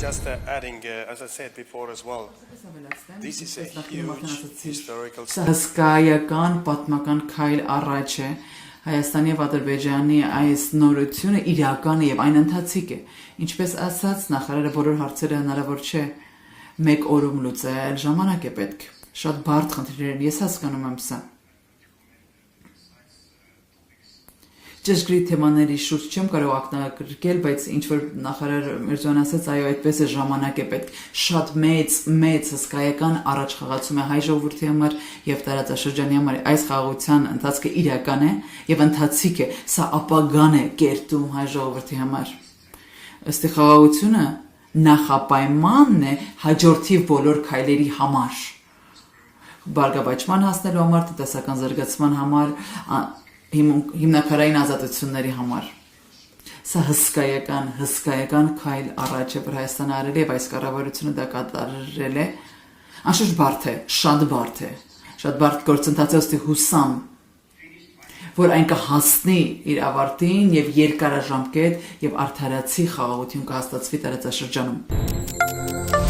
just adding, as I said before as well, this is a huge historical Սա հսկայական պատմական քայլ առաջ է Հայաստանի եւ Ադրբեջանի այս նորությունը իրական է եւ այն ընթացիկ է ինչպես ասած նախարարը բոլոր հարցերը հնարավոր չէ մեկ օրում լուծել ժամանակ է պետք շատ բարդ խնդիրներ են ես հասկանում եմ սա Ճշգրիտ թեմաների շուրջ չեմ կարող ակնարկել, բայց ինչ որ նախարար Միրզոյան ասաց, այո, այդպես է ժամանակ է պետք։ Շատ մեծ հսկայական առաջխաղացում է հայ ժողովրդի համար եւ տարածաշրջանի համար։ Այս խաղաղության ընթացքը իրական է եւ ընթացիկ է։ Սա ապագան է կերտում հայ ժողովրդի համար։ Ըստ խաղաղությունը նախապայմանն է հաջորդի բոլոր քայլերի համար։ Բարգավաճման հասնելու համար, տնտեսական զարգացման համար հիմնակարային ազատությունների համար։ Սա հսկայական քայլ առաջ է, որ Հայաստանը արել է եւ այս կառավարությունը դա կատարել է։ Անշուշտ բարդ է, շատ բարդ գործընթաց է, ըստ հուսամ, որ այն կհասնի իր ավարտին եւ երկարաժամկետ եւ արդարացի խաղաղություն կհաստատվի տարածաշրջանում։